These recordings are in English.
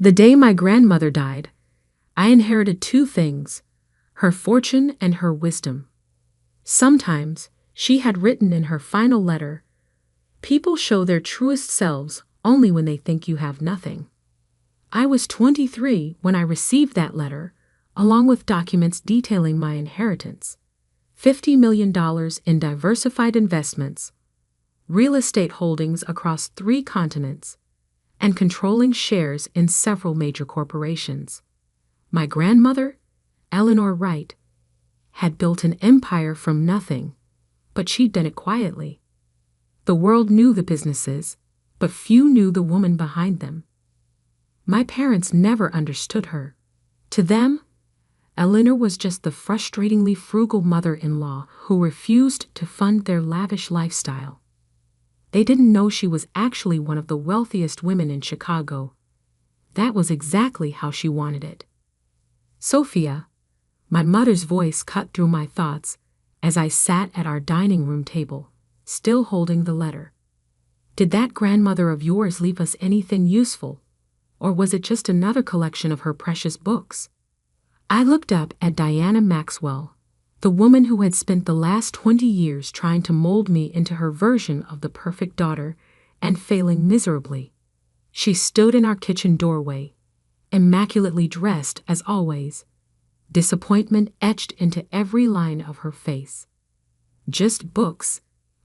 The day my grandmother died, I inherited two things: her fortune and her wisdom. Sometimes, she had written in her final letter, "People show their truest selves only when they think you have nothing." I was 23 when I received that letter, along with documents detailing my inheritance: $50 million in diversified investments, real estate holdings across 3 continents, and controlling shares in several major corporations. My grandmother, Eleanor Wright, had built an empire from nothing, but she'd done it quietly. The world knew the businesses, but few knew the woman behind them. My parents never understood her. To them, Eleanor was just the frustratingly frugal mother-in-law who refused to fund their lavish lifestyle. They didn't know she was actually one of the wealthiest women in Chicago. That was exactly how she wanted it. "Sophia," my mother's voice cut through my thoughts as I sat at our dining room table, still holding the letter. "Did that grandmother of yours leave us anything useful, or was it just another collection of her precious books?" I looked up at Diana Maxwell, the woman who had spent the last 20 years trying to mold me into her version of the perfect daughter and failing miserably. She stood in our kitchen doorway, immaculately dressed as always, disappointment etched into every line of her face. "Just books,"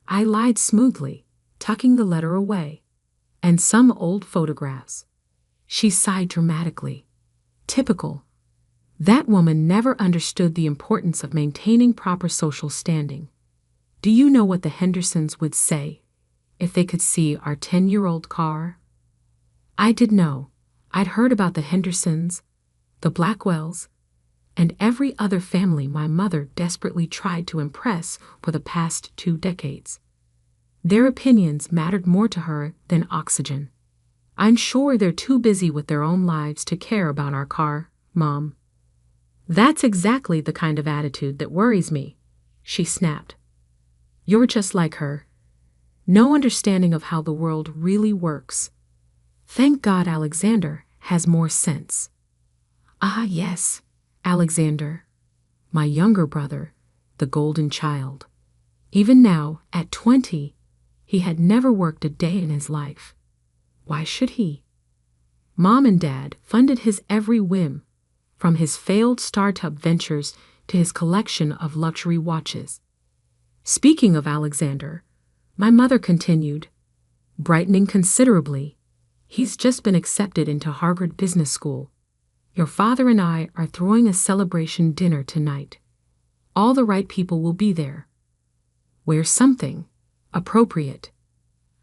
I lied smoothly, tucking the letter away. "And some old photographs." She sighed dramatically. Typical. That woman never understood the importance of maintaining proper social standing. Do you know what the Hendersons would say if they could see our 10-year-old car? I did know. I'd heard about the Hendersons, the Blackwells, and every other family my mother desperately tried to impress for the past 2 decades. Their opinions mattered more to her than oxygen. "I'm sure they're too busy with their own lives to care about our car, Mom." "That's exactly the kind of attitude that worries me," she snapped. "You're just like her. No understanding of how the world really works. Thank God Alexander has more sense." Ah, yes, Alexander. My younger brother, the golden child. Even now, at 20, he had never worked a day in his life. Why should he? Mom and Dad funded his every whim, from his failed startup ventures to his collection of luxury watches. Speaking of Alexander, my mother continued, brightening considerably, "He's just been accepted into Harvard Business School. Your father and I are throwing a celebration dinner tonight. All the right people will be there. Wear something appropriate."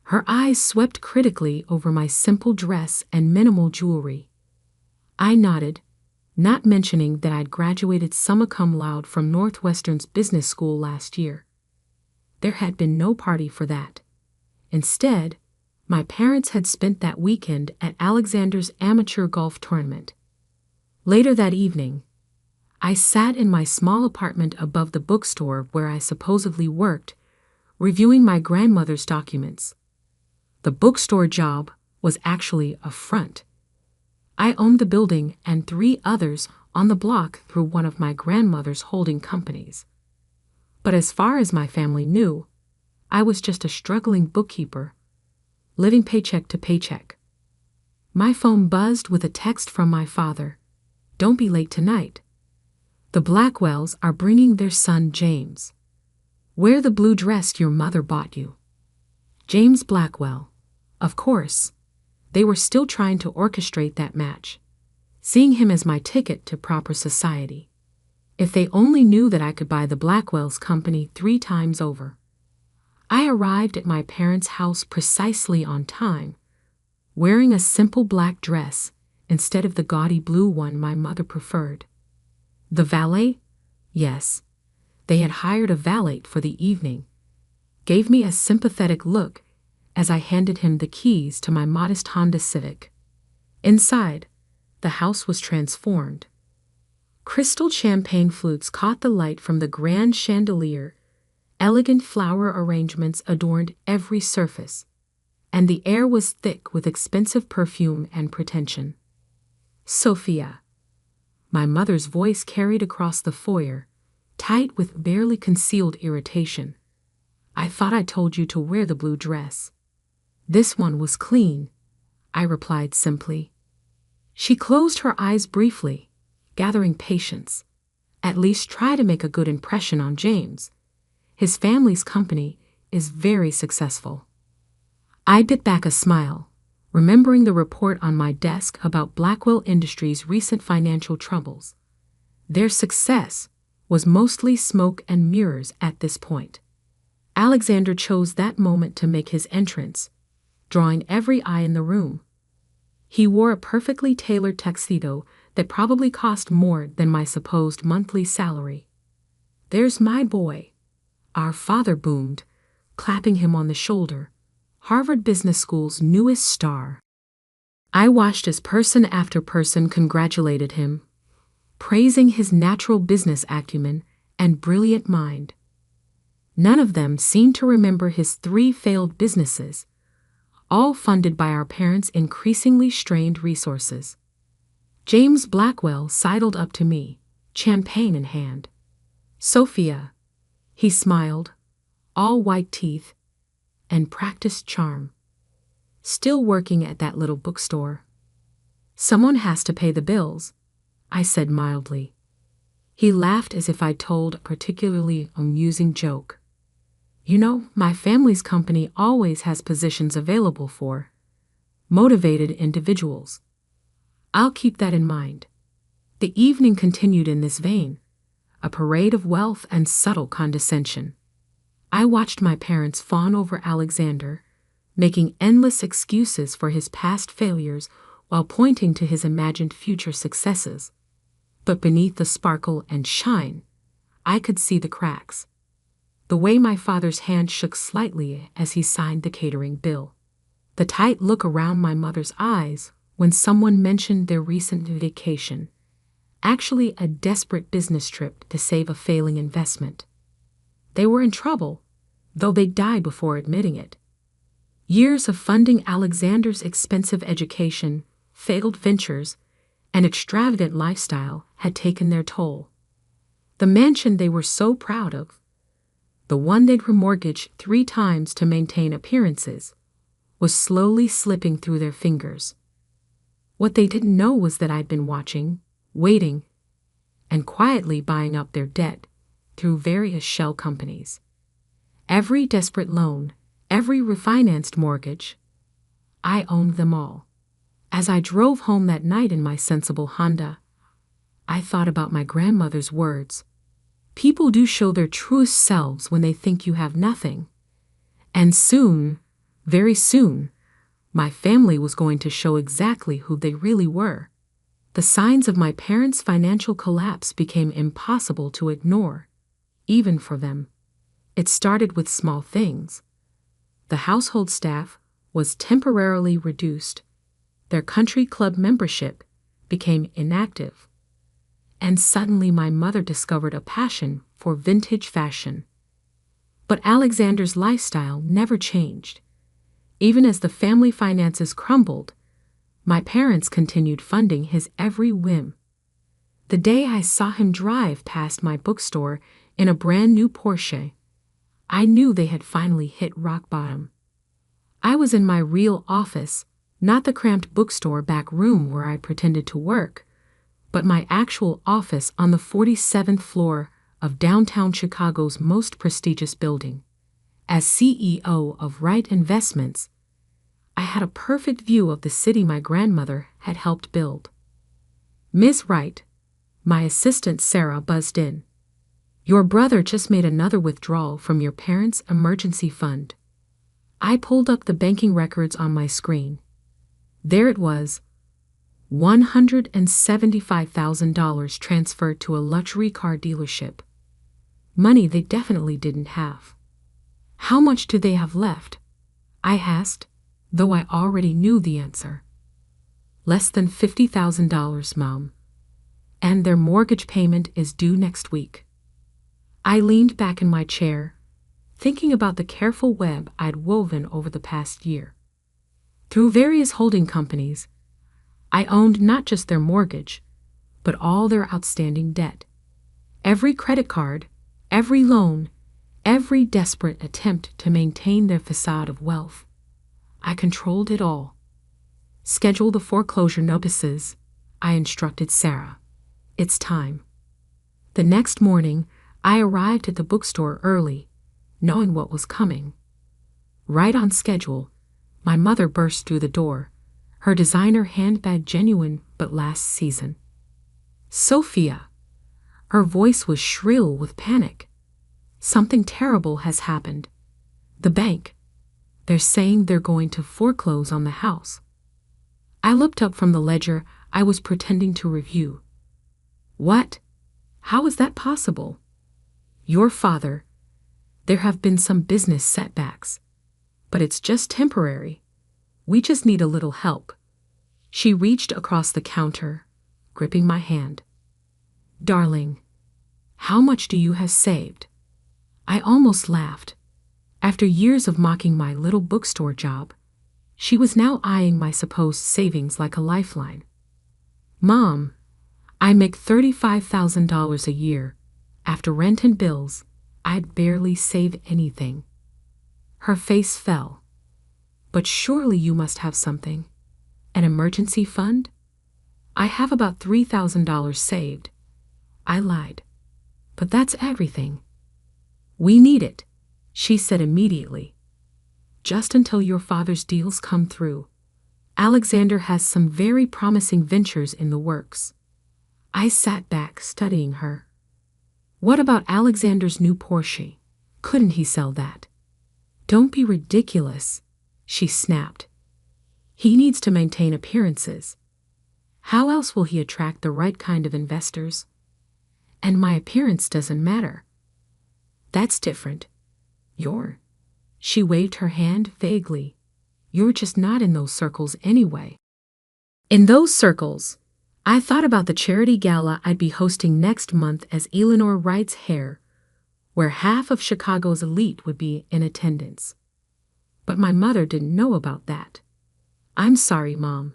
Her eyes swept critically over my simple dress and minimal jewelry. I nodded, not mentioning that I'd graduated summa cum laude from Northwestern's business school last year. There had been no party for that. Instead, my parents had spent that weekend at Alexander's amateur golf tournament. Later that evening, I sat in my small apartment above the bookstore where I supposedly worked, reviewing my grandmother's documents. The bookstore job was actually a front. I owned the building and 3 others on the block through one of my grandmother's holding companies. But as far as my family knew, I was just a struggling bookkeeper, living paycheck to paycheck. My phone buzzed with a text from my father. "Don't be late tonight. The Blackwells are bringing their son James. Wear the blue dress your mother bought you." James Blackwell. Of course. They were still trying to orchestrate that match, seeing him as my ticket to proper society. If they only knew that I could buy the Blackwells company 3 times over. I arrived at my parents' house precisely on time, wearing a simple black dress instead of the gaudy blue one my mother preferred. The valet? Yes, they had hired a valet for the evening. Gave me a sympathetic look as I handed him the keys to my modest Honda Civic. Inside, the house was transformed. Crystal champagne flutes caught the light from the grand chandelier, elegant flower arrangements adorned every surface, and the air was thick with expensive perfume and pretension. Sophia. My mother's voice carried across the foyer, tight with barely concealed irritation. I thought I told you to wear the blue dress. This one was clean, I replied simply. She closed her eyes briefly, gathering patience. At least try to make a good impression on James. His family's company is very successful. I bit back a smile, remembering the report on my desk about Blackwell Industries' recent financial troubles. Their success was mostly smoke and mirrors at this point. Alexander chose that moment to make his entrance, drawing every eye in the room. He wore a perfectly tailored tuxedo that probably cost more than my supposed monthly salary. "There's my boy," our father boomed, clapping him on the shoulder. "Harvard Business School's newest star." I watched as person after person congratulated him, praising his natural business acumen and brilliant mind. None of them seemed to remember his 3 failed businesses, all funded by our parents' increasingly strained resources. James Blackwell sidled up to me, champagne in hand. "Sophia," he smiled, all white teeth and practiced charm. "Still working at that little bookstore?" "Someone has to pay the bills," I said mildly. He laughed as if I'd told a particularly amusing joke. "You know, my family's company always has positions available for motivated individuals. I'll keep that in mind." The evening continued in this vein, a parade of wealth and subtle condescension. I watched my parents fawn over Alexander, making endless excuses for his past failures while pointing to his imagined future successes. But beneath the sparkle and shine, I could see the cracks. The way my father's hand shook slightly as he signed the catering bill. The tight look around my mother's eyes when someone mentioned their recent vacation, actually a desperate business trip to save a failing investment. They were in trouble, though they died before admitting it. Years of funding Alexander's expensive education, failed ventures, and extravagant lifestyle had taken their toll. The mansion they were so proud of, the one they'd remortgaged 3 times to maintain appearances, was slowly slipping through their fingers. What they didn't know was that I'd been watching, waiting, and quietly buying up their debt through various shell companies. Every desperate loan, every refinanced mortgage, I owned them all. As I drove home that night in my sensible Honda, I thought about my grandmother's words. People do show their truest selves when they think you have nothing. And soon, very soon, my family was going to show exactly who they really were. The signs of my parents' financial collapse became impossible to ignore, even for them. It started with small things. The household staff was temporarily reduced. Their country club membership became inactive. And suddenly my mother discovered a passion for vintage fashion. But Alexander's lifestyle never changed. Even as the family finances crumbled, my parents continued funding his every whim. The day I saw him drive past my bookstore in a brand new Porsche, I knew they had finally hit rock bottom. I was in my real office, not the cramped bookstore back room where I pretended to work, but my actual office on the 47th floor of downtown Chicago's most prestigious building. As CEO of Wright Investments, I had a perfect view of the city my grandmother had helped build. "Miss Wright," my assistant Sarah buzzed in. "Your brother just made another withdrawal from your parents' emergency fund." I pulled up the banking records on my screen. There it was, $175,000 transferred to a luxury car dealership. Money they definitely didn't have. "How much do they have left?" I asked, though I already knew the answer. "Less than $50,000, Mom. And their mortgage payment is due next week." I leaned back in my chair, thinking about the careful web I'd woven over the past year. Through various holding companies, I owned not just their mortgage, but all their outstanding debt. Every credit card, every loan, every desperate attempt to maintain their facade of wealth. I controlled it all. Schedule the foreclosure notices, I instructed Sarah. It's time. The next morning, I arrived at the bookstore early, knowing what was coming. Right on schedule, my mother burst through the door, her designer handbag genuine but last season. Sophia! Her voice was shrill with panic. Something terrible has happened. The bank. They're saying they're going to foreclose on the house. I looked up from the ledger I was pretending to review. What? How is that possible? Your father. There have been some business setbacks. But it's just temporary. We just need a little help. She reached across the counter, gripping my hand. Darling, how much do you have saved? I almost laughed. After years of mocking my little bookstore job, she was now eyeing my supposed savings like a lifeline. Mom, I make $35,000 a year. After rent and bills, I'd barely save anything. Her face fell. But surely you must have something. An emergency fund? I have about $3,000 saved. I lied. But that's everything. We need it, she said immediately. Just until your father's deals come through. Alexander has some very promising ventures in the works. I sat back studying her. What about Alexander's new Porsche? Couldn't he sell that? Don't be ridiculous, she snapped. He needs to maintain appearances. How else will he attract the right kind of investors? And my appearance doesn't matter. That's different. She waved her hand vaguely. You're just not in those circles anyway. In those circles, I thought about the charity gala I'd be hosting next month as Eleanor Wright's heir, where half of Chicago's elite would be in attendance. But my mother didn't know about that. I'm sorry, Mom.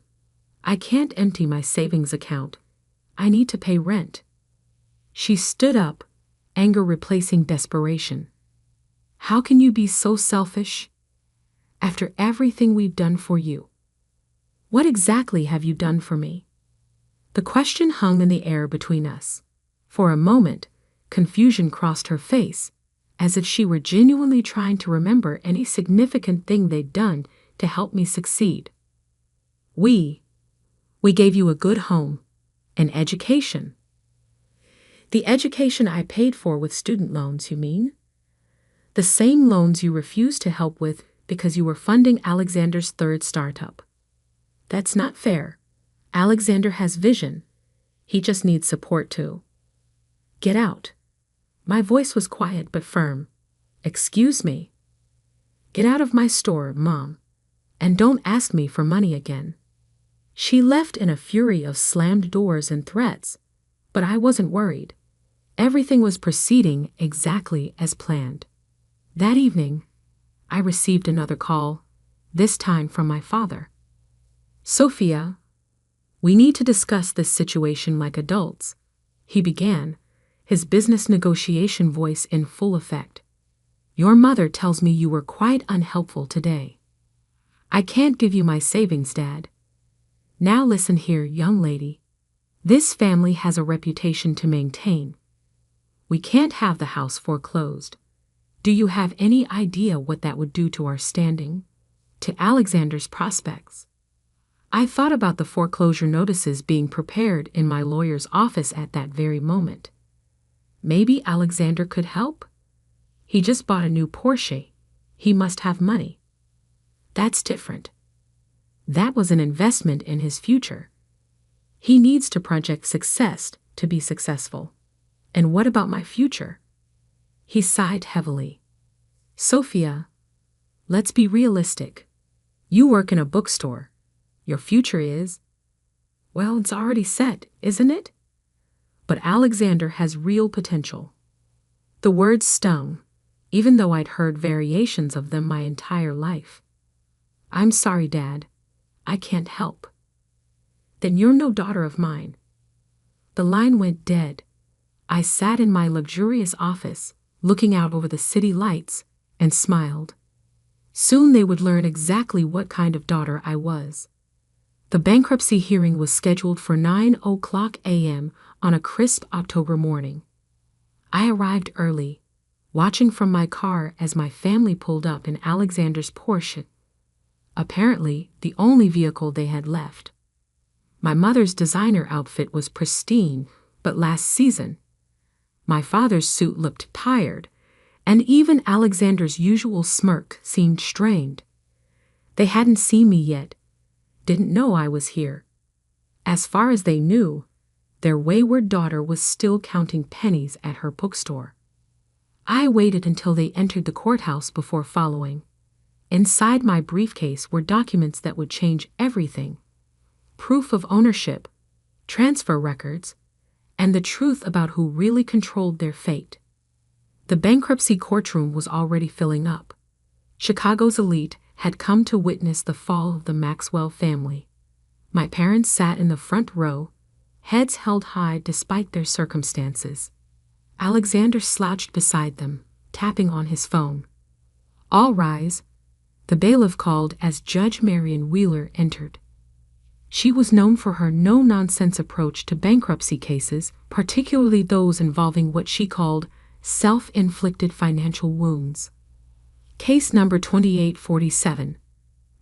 I can't empty my savings account. I need to pay rent. She stood up, anger replacing desperation. How can you be so selfish? After everything we've done for you. What exactly have you done for me? The question hung in the air between us. For a moment, confusion crossed her face, as if she were genuinely trying to remember any significant thing they'd done to help me succeed. We gave you a good home, an education. The education I paid for with student loans, you mean? The same loans you refused to help with because you were funding Alexander's third startup. That's not fair. Alexander has vision. He just needs support too. Get out. My voice was quiet but firm. Excuse me. Get out of my store, Mom. And don't ask me for money again. She left in a fury of slammed doors and threats, but I wasn't worried. Everything was proceeding exactly as planned. That evening, I received another call, this time from my father. Sophia, we need to discuss this situation like adults, he began, his business negotiation voice in full effect. Your mother tells me you were quite unhelpful today. I can't give you my savings, Dad. Now listen here, young lady. This family has a reputation to maintain. We can't have the house foreclosed. Do you have any idea what that would do to our standing? To Alexander's prospects? I thought about the foreclosure notices being prepared in my lawyer's office at that very moment. Maybe Alexander could help? He just bought a new Porsche. He must have money. That's different. That was an investment in his future. He needs to project success to be successful. And what about my future? He sighed heavily. Sophia, let's be realistic. You work in a bookstore. Your future is, well, it's already set, isn't it? But Alexander has real potential. The words stung, even though I'd heard variations of them my entire life. I'm sorry, Dad. I can't help. Then you're no daughter of mine. The line went dead. I sat in my luxurious office, looking out over the city lights, and smiled. Soon they would learn exactly what kind of daughter I was. The bankruptcy hearing was scheduled for 9:00 a.m. on a crisp October morning. I arrived early, watching from my car as my family pulled up in Alexander's Porsche, apparently the only vehicle they had left. My mother's designer outfit was pristine, but last season. My father's suit looked tired, and even Alexander's usual smirk seemed strained. They hadn't seen me yet, didn't know I was here. As far as they knew, their wayward daughter was still counting pennies at her bookstore. I waited until they entered the courthouse before following. Inside my briefcase were documents that would change everything: proof of ownership, transfer records, and the truth about who really controlled their fate. The bankruptcy courtroom was already filling up. Chicago's elite had come to witness the fall of the Maxwell family. My parents sat in the front row, heads held high despite their circumstances. Alexander slouched beside them, tapping on his phone. "All rise," the bailiff called as Judge Marion Wheeler entered. She was known for her no-nonsense approach to bankruptcy cases, particularly those involving what she called self-inflicted financial wounds. Case number 2847,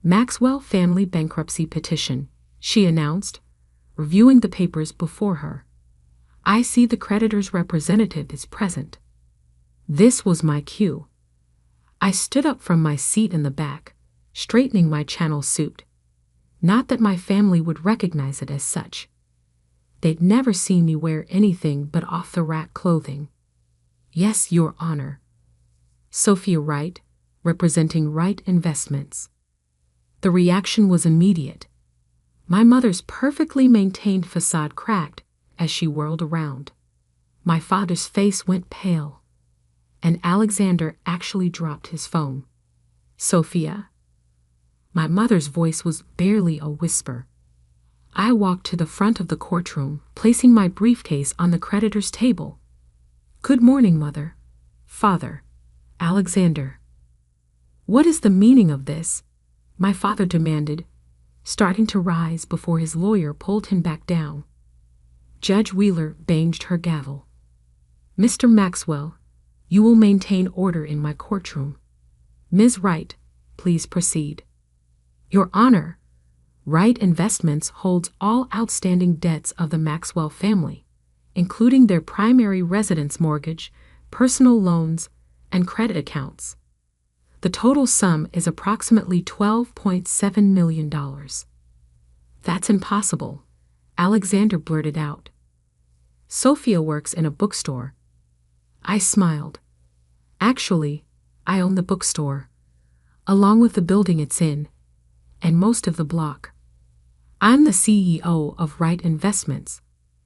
Maxwell Family Bankruptcy Petition, she announced, reviewing the papers before her. "I see the creditor's representative is present." This was my cue. I stood up from my seat in the back, straightening my channel suit. Not that my family would recognize it as such. They'd never seen me wear anything but off-the-rack clothing. "Yes, Your Honor." Sophia Wright, representing Wright Investments. The reaction was immediate. My mother's perfectly maintained facade cracked as she whirled around. My father's face went pale, and Alexander actually dropped his phone. "Sophia?" My mother's voice was barely a whisper. I walked to the front of the courtroom, placing my briefcase on the creditor's table. "Good morning, Mother. Father. Alexander." "What is the meaning of this?" my father demanded, starting to rise before his lawyer pulled him back down. Judge Wheeler banged her gavel. "Mr. Maxwell, you will maintain order in my courtroom. Ms. Wright, please proceed." "Your Honor, Wright Investments holds all outstanding debts of the Maxwell family, including their primary residence mortgage, personal loans, and credit accounts. The total sum is approximately $12.7 million. "That's impossible," Alexander blurted out. "Sophia works in a bookstore." I smiled. "Actually, I own the bookstore, along with the building it's in, and most of the block. I'm the CEO of Wright Investments,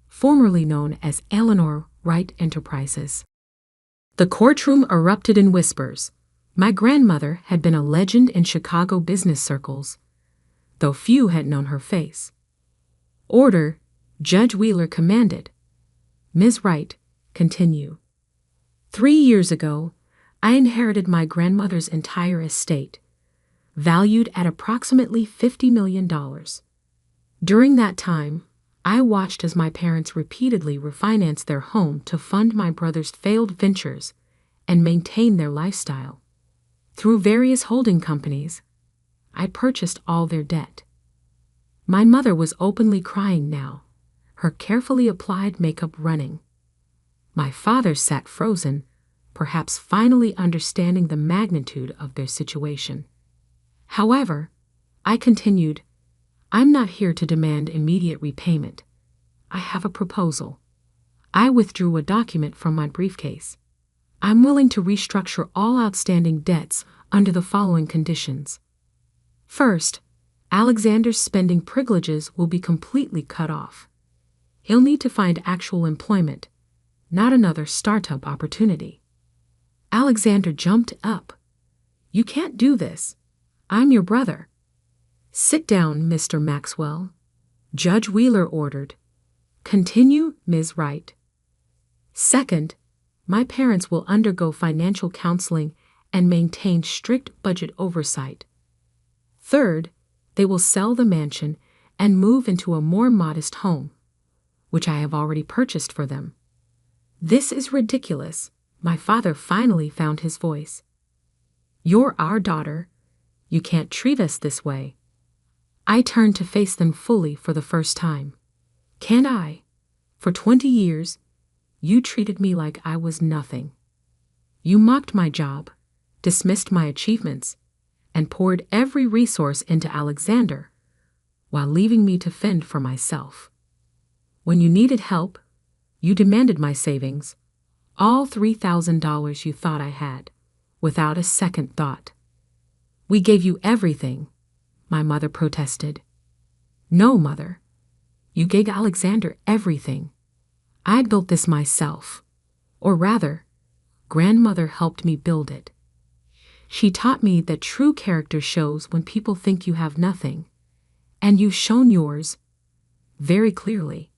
formerly known as Eleanor Wright Enterprises." The courtroom erupted in whispers. My grandmother had been a legend in Chicago business circles, though few had known her face. "Order," Judge Wheeler commanded. "Ms. Wright, continue." 3 years ago, I inherited my grandmother's entire estate, valued at approximately $50 million. During that time, I watched as my parents repeatedly refinanced their home to fund my brother's failed ventures and maintain their lifestyle. Through various holding companies, I purchased all their debt. My mother was openly crying now, her carefully applied makeup running. My father sat frozen, perhaps finally understanding the magnitude of their situation. However, I continued, "I'm not here to demand immediate repayment. I have a proposal." I withdrew a document from my briefcase. "I'm willing to restructure all outstanding debts under the following conditions. First, Alexander's spending privileges will be completely cut off. He'll need to find actual employment, not another startup opportunity." Alexander jumped up. "You can't do this. I'm your brother." "Sit down, Mr. Maxwell," Judge Wheeler ordered. Continue, Ms. Wright. Second, my parents will undergo financial counseling and maintain strict budget oversight. Third, they will sell the mansion and move into a more modest home, which I have already purchased for them. This is ridiculous. My father finally found his voice. You're our daughter. You can't treat us this way. I turned to face them fully for the first time. Can't I? For 20 years, you treated me like I was nothing. You mocked my job, dismissed my achievements, and poured every resource into Alexander, while leaving me to fend for myself. When you needed help, you demanded my savings, all $3,000 you thought I had, without a second thought. We gave you everything, my mother protested. No, Mother. You gave Alexander everything. I built this myself. Or rather, Grandmother helped me build it. She taught me that true character shows when people think you have nothing, and you've shown yours very clearly.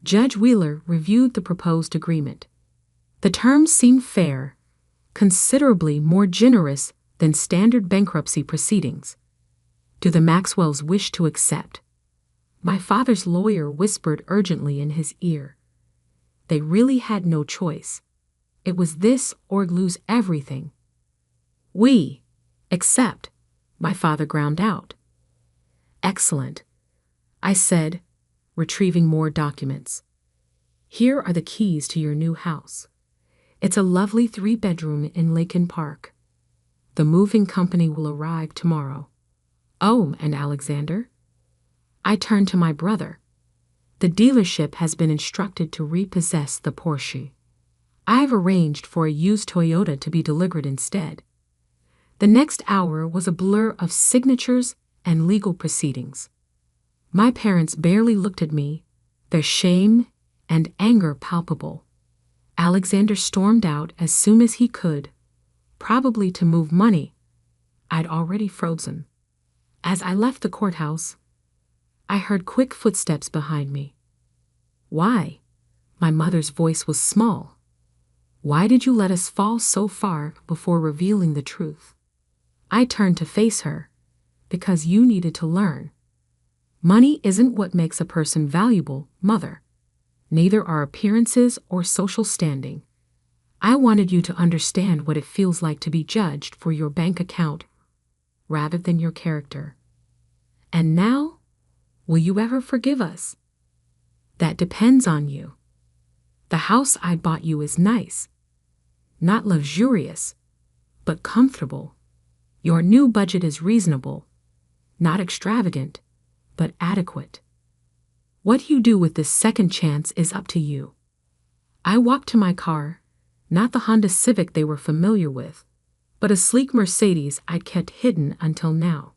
Judge Wheeler reviewed the proposed agreement. The terms seemed fair, considerably more generous than standard bankruptcy proceedings. Do the Maxwells wish to accept? My father's lawyer whispered urgently in his ear. They really had no choice. It was this or lose everything. We accept, my father ground out. Excellent, I said, retrieving more documents. Here are the keys to your new house. It's a lovely 3-bedroom in Lincoln Park. The moving company will arrive tomorrow. Oh, and Alexander? I turned to my brother. The dealership has been instructed to repossess the Porsche. I've arranged for a used Toyota to be delivered instead. The next hour was a blur of signatures and legal proceedings. My parents barely looked at me, their shame and anger palpable. Alexander stormed out as soon as he could, probably to move money I'd already frozen. As I left the courthouse, I heard quick footsteps behind me. Why? My mother's voice was small. Why did you let us fall so far before revealing the truth? I turned to face her. Because you needed to learn. Money isn't what makes a person valuable, Mother. Neither are appearances or social standing. I wanted you to understand what it feels like to be judged for your bank account rather than your character. And now, will you ever forgive us? That depends on you. The house I bought you is nice. Not luxurious, but comfortable. Your new budget is reasonable. Not extravagant, but adequate. What you do with this second chance is up to you. I walked to my car, not the Honda Civic they were familiar with, but a sleek Mercedes I'd kept hidden until now.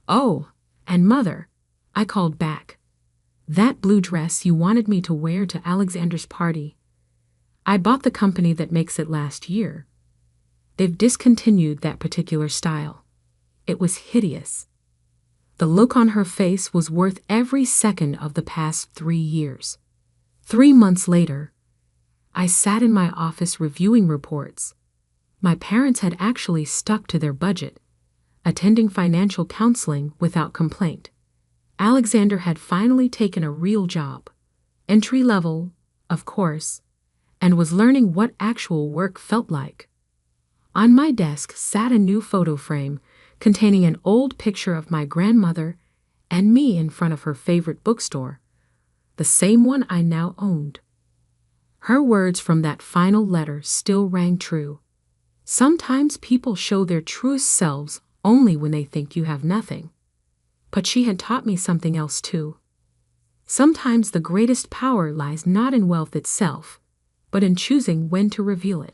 Oh, and Mother, I called back. That blue dress you wanted me to wear to Alexander's party. I bought the company that makes it last year. They've discontinued that particular style. It was hideous. The look on her face was worth every second of the past 3 years. 3 months later, I sat in my office reviewing reports. My parents had actually stuck to their budget, attending financial counseling without complaint. Alexander had finally taken a real job, entry level, of course, and was learning what actual work felt like. On my desk sat a new photo frame containing an old picture of my grandmother and me in front of her favorite bookstore, the same one I now owned. Her words from that final letter still rang true. Sometimes people show their truest selves only when they think you have nothing. But she had taught me something else too. Sometimes the greatest power lies not in wealth itself, but in choosing when to reveal it.